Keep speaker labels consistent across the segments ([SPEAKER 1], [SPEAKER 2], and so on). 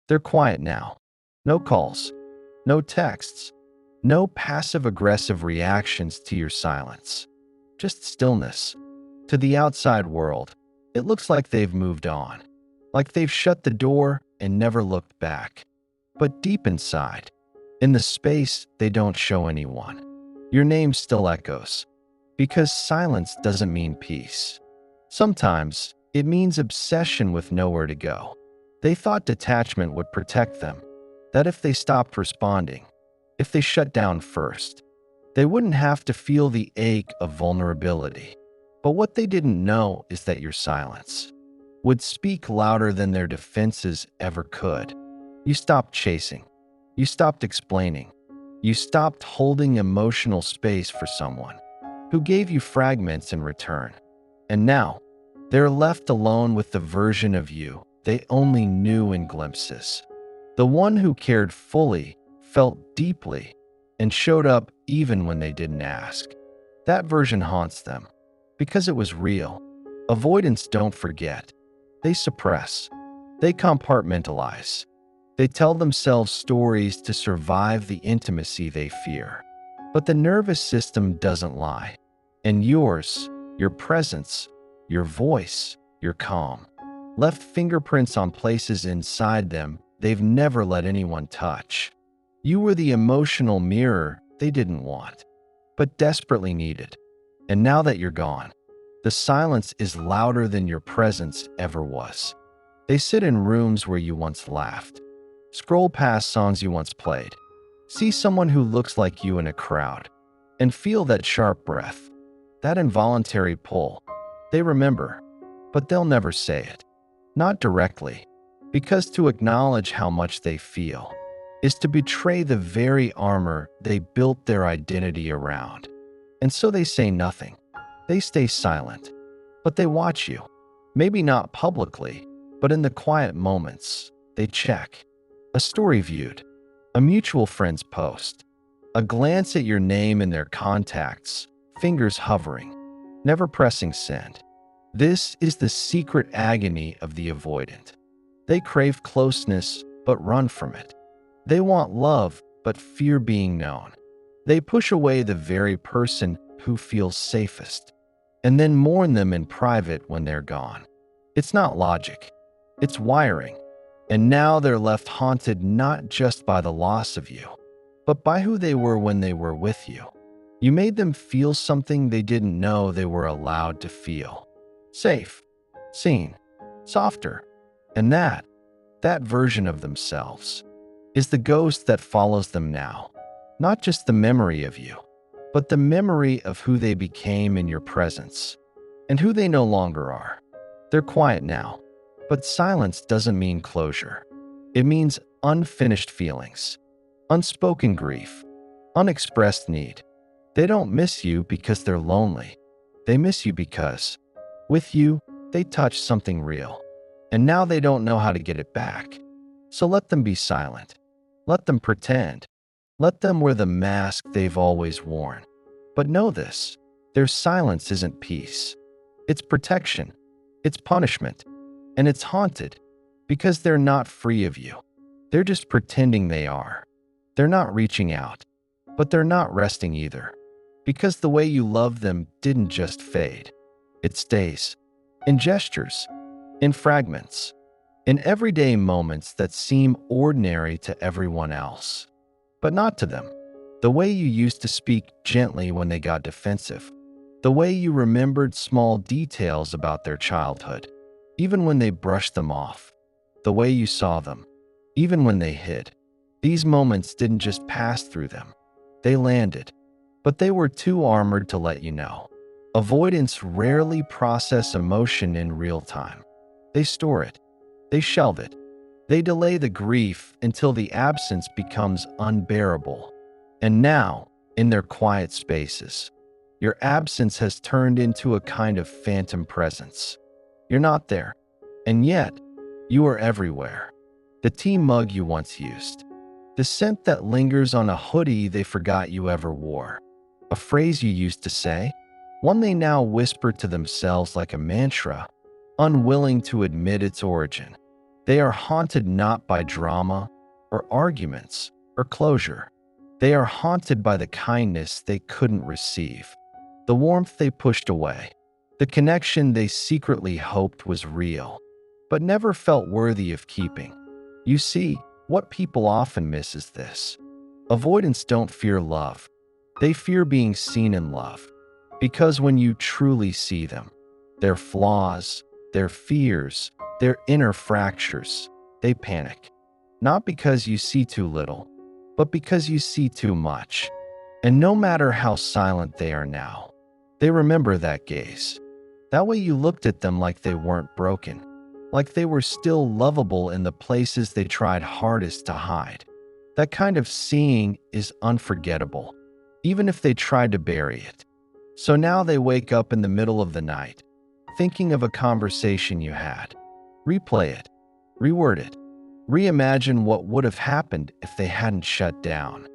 [SPEAKER 1] They're quiet now. No calls, no texts, no passive-aggressive reactions to your silence. Just stillness. To the outside world, it looks like they've moved on, like they've shut the door and never looked back. But deep inside, in the space they don't show anyone, your name still echoes. Because silence doesn't mean peace. Sometimes it means obsession with nowhere to go. They thought detachment would protect them, that if they stopped responding, if they shut down first, they wouldn't have to feel the ache of vulnerability. But what they didn't know is that your silence would speak louder than their defenses ever could. You stopped chasing. You stopped explaining. You stopped holding emotional space for someone who gave you fragments in return. And now, they're left alone with the version of you they only knew in glimpses. The one who cared fully, felt deeply, and showed up even when they didn't ask. That version haunts them because it was real. Avoidants don't forget. They suppress. They compartmentalize. They tell themselves stories to survive the intimacy they fear. But the nervous system doesn't lie. And yours, your presence, your voice, your calm, left fingerprints on places inside them they've never let anyone touch. You were the emotional mirror they didn't want, but desperately needed. And now that you're gone, the silence is louder than your presence ever was. They sit in rooms where you once laughed, scroll past songs you once played, see someone who looks like you in a crowd, and feel that sharp breath, that involuntary pull. They remember, but they'll never say it. Not directly, because to acknowledge how much they feel is to betray the very armor they built their identity around. And so they say nothing. They stay silent, but they watch you. Maybe not publicly, but in the quiet moments, they check. A story viewed, a mutual friend's post, a glance at your name in their contacts, fingers hovering, never pressing send. This is the secret agony of the avoidant. They crave closeness, but run from it. They want love, but fear being known. They push away the very person who feels safest, and then mourn them in private when they're gone. It's not logic, it's wiring. And now they're left haunted not just by the loss of you, but by who they were when they were with you. You made them feel something they didn't know they were allowed to feel. Safe, seen, softer. And that version of themselves is the ghost that follows them now. Not just the memory of you, but the memory of who they became in your presence and who they no longer are. They're quiet now, but silence doesn't mean closure. It means unfinished feelings, unspoken grief, unexpressed need. They don't miss you because they're lonely. They miss you because, with you, they touched something real. And now they don't know how to get it back. So let them be silent. Let them pretend. Let them wear the mask they've always worn. But know this, their silence isn't peace. It's protection. It's punishment. And it's haunted because they're not free of you. They're just pretending they are. They're not reaching out, but they're not resting either. Because the way you love them didn't just fade. It stays. In gestures, in fragments, in everyday moments that seem ordinary to everyone else, but not to them. The way you used to speak gently when they got defensive. The way you remembered small details about their childhood, even when they brushed them off. The way you saw them, even when they hid. These moments didn't just pass through them. They landed, but they were too armored to let you know. Avoidants rarely process emotion in real time. They store it. They shelve it. They delay the grief until the absence becomes unbearable. And now, in their quiet spaces, your absence has turned into a kind of phantom presence. You're not there, and yet, you are everywhere. The tea mug you once used. The scent that lingers on a hoodie they forgot you ever wore. A phrase you used to say, one they now whisper to themselves like a mantra, unwilling to admit its origin. They are haunted not by drama or arguments or closure. They are haunted by the kindness they couldn't receive, the warmth they pushed away, the connection they secretly hoped was real, but never felt worthy of keeping. You see, what people often miss is this. Avoidants don't fear love. They fear being seen in love. Because when you truly see them, their flaws, their fears, their inner fractures, they panic. Not because you see too little, but because you see too much. And no matter how silent they are now, they remember that gaze. That way you looked at them like they weren't broken, like they were still lovable in the places they tried hardest to hide. That kind of seeing is unforgettable, even if they tried to bury it. So now they wake up in the middle of the night, thinking of a conversation you had. Replay it, reword it, reimagine what would have happened if they hadn't shut down.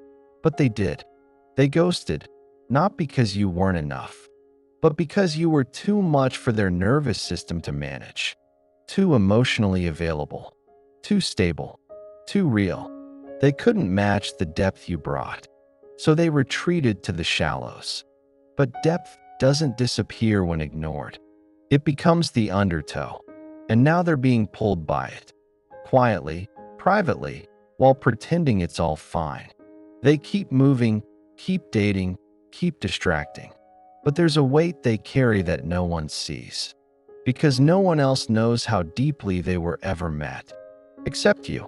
[SPEAKER 1] But they did. They ghosted, not because you weren't enough, but because you were too much for their nervous system to manage. Too emotionally available, too stable, too real. They couldn't match the depth you brought, so they retreated to the shallows. But depth doesn't disappear when ignored. It becomes the undertow, and now they're being pulled by it. Quietly, privately, while pretending it's all fine. They keep moving, keep dating, keep distracting. But there's a weight they carry that no one sees. Because no one else knows how deeply they were ever met. Except you.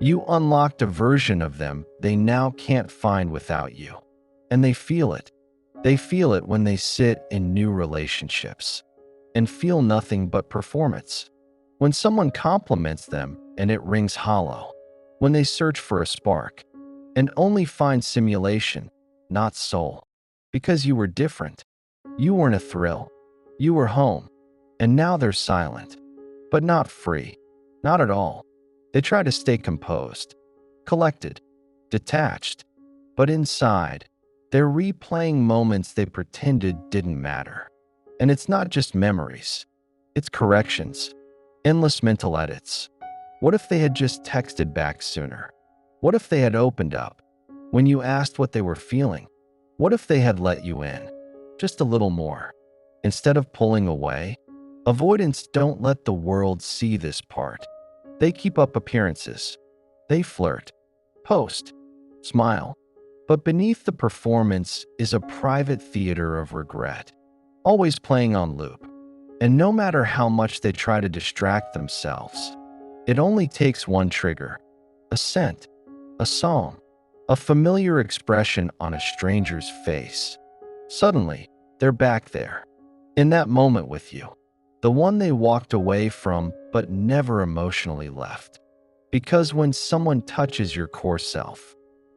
[SPEAKER 1] You unlocked a version of them they now can't find without you. And they feel it. They feel it when they sit in new relationships and feel nothing but performance. When someone compliments them and it rings hollow. When they search for a spark and only find simulation, not soul. Because you were different. You weren't a thrill. You were home. And now they're silent. But not free. Not at all. They try to stay composed, collected, detached. But inside, they're replaying moments they pretended didn't matter. And it's not just memories. It's corrections. Endless mental edits. What if they had just texted back sooner? What if they had opened up when you asked what they were feeling? What if they had let you in just a little more instead of pulling away? Avoidants don't let the world see this part. They keep up appearances. They flirt, post, smile. But beneath the performance is a private theater of regret, always playing on loop. And no matter how much they try to distract themselves, it only takes one trigger, a scent, a song, a familiar expression on a stranger's face. Suddenly, they're back there, in that moment with you, the one they walked away from but never emotionally left. Because when someone touches your core self,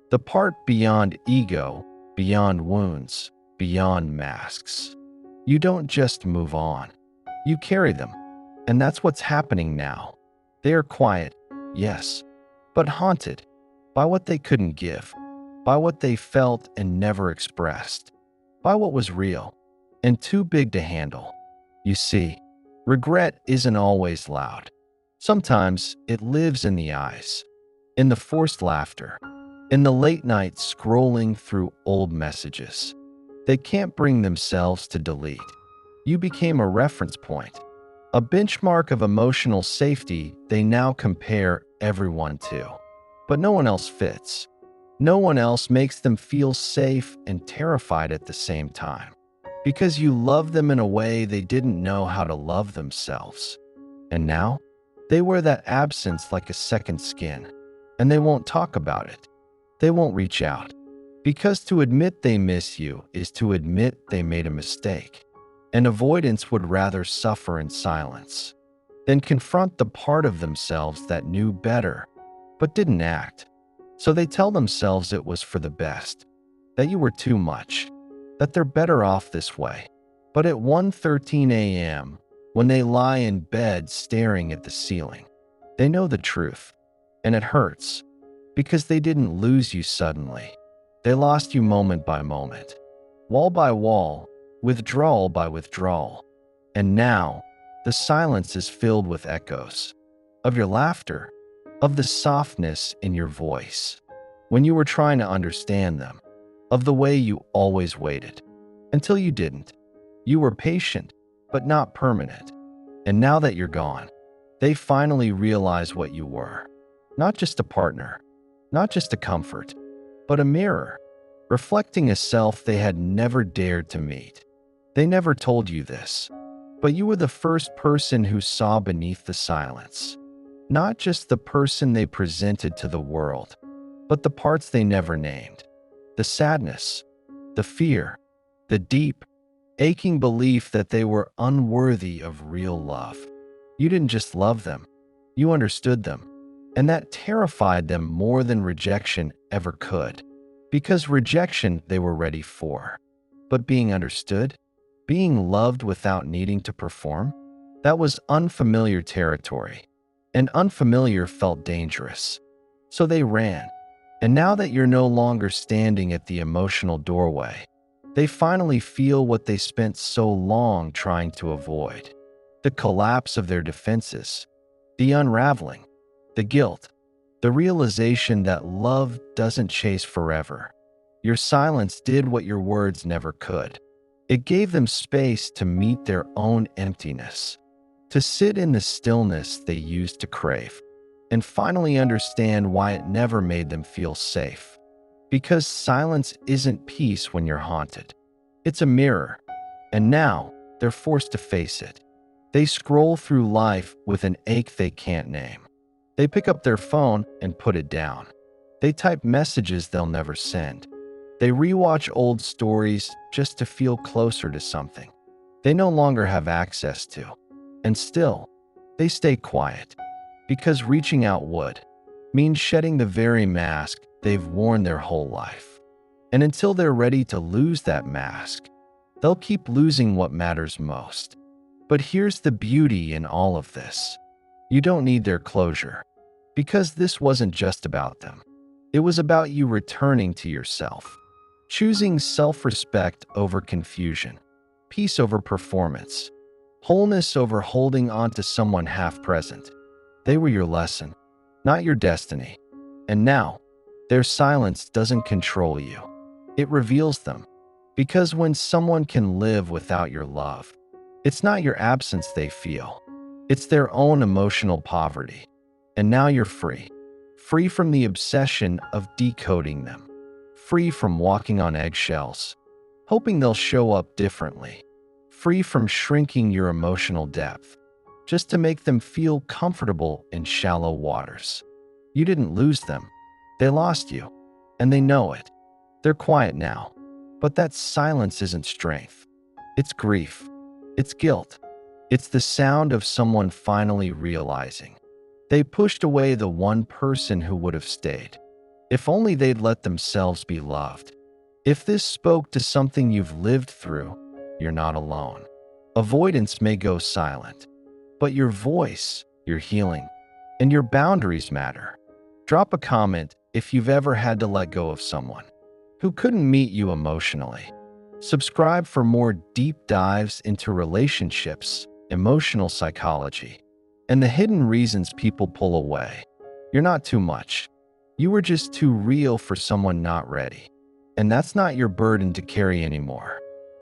[SPEAKER 1] the part beyond ego, beyond wounds, beyond masks, you don't just move on. You carry them. And that's what's happening now. They are quiet, yes, but haunted by what they couldn't give, by what they felt and never expressed, by what was real and too big to handle. You see, regret isn't always loud. Sometimes it lives in the eyes, in the forced laughter, in the late night scrolling through old messages. They can't bring themselves to delete. You became a reference point, a benchmark of emotional safety they now compare everyone to. But no one else fits. No one else makes them feel safe and terrified at the same time. Because you love them in a way they didn't know how to love themselves. And now, they wear that absence like a second skin. And they won't talk about it. They won't reach out. Because to admit they miss you is to admit they made a mistake. And avoidance would rather suffer in silence than confront the part of themselves that knew better, but didn't act. So they tell themselves it was for the best, that you were too much, that they're better off this way. But at 1:13 a.m., when they lie in bed staring at the ceiling, they know the truth, and it hurts, because they didn't lose you suddenly. They lost you moment by moment, wall by wall, withdrawal by withdrawal. And now, the silence is filled with echoes of your laughter, of the softness in your voice when you were trying to understand them, of the way you always waited until you didn't. You were patient, but not permanent. And now that you're gone, they finally realize what you were. Not just a partner, not just a comfort, but a mirror, reflecting a self they had never dared to meet. They never told you this, but you were the first person who saw beneath the silence. Not just the person they presented to the world, but the parts they never named. The sadness, the fear, the deep, aching belief that they were unworthy of real love. You didn't just love them, you understood them. And that terrified them more than rejection ever could. Because rejection they were ready for. But being understood, being loved without needing to perform, that was unfamiliar territory. And unfamiliar felt dangerous. So they ran. And now that you're no longer standing at the emotional doorway, they finally feel what they spent so long trying to avoid. The collapse of their defenses, the unraveling, the guilt, the realization that love doesn't chase forever. Your silence did what your words never could. It gave them space to meet their own emptiness, to sit in the stillness they used to crave, and finally understand why it never made them feel safe. Because silence isn't peace when you're haunted. It's a mirror, and now they're forced to face it. They scroll through life with an ache they can't name. They pick up their phone and put it down. They type messages they'll never send. They rewatch old stories just to feel closer to something they no longer have access to. And still, they stay quiet. Because reaching out would mean shedding the very mask they've worn their whole life. And until they're ready to lose that mask, they'll keep losing what matters most. But here's the beauty in all of this. You don't need their closure, because this wasn't just about them. It was about you returning to yourself, choosing self-respect over confusion, peace over performance, wholeness over holding on to someone half-present. They were your lesson, not your destiny. And now, their silence doesn't control you. It reveals them. Because when someone can live without your love, it's not your absence they feel. It's their own emotional poverty. And now you're free. Free from the obsession of decoding them. Free from walking on eggshells, hoping they'll show up differently. Free from shrinking your emotional depth, just to make them feel comfortable in shallow waters. You didn't lose them. They lost you. And they know it. They're quiet now. But that silence isn't strength. It's grief. It's guilt. It's the sound of someone finally realizing they pushed away the one person who would have stayed. If only they'd let themselves be loved. If this spoke to something you've lived through, you're not alone. Avoidance may go silent, but your voice, your healing, and your boundaries matter. Drop a comment if you've ever had to let go of someone who couldn't meet you emotionally. Subscribe for more deep dives into relationships, emotional psychology, and the hidden reasons people pull away. You're not too much. You were just too real for someone not ready. And that's not your burden to carry anymore.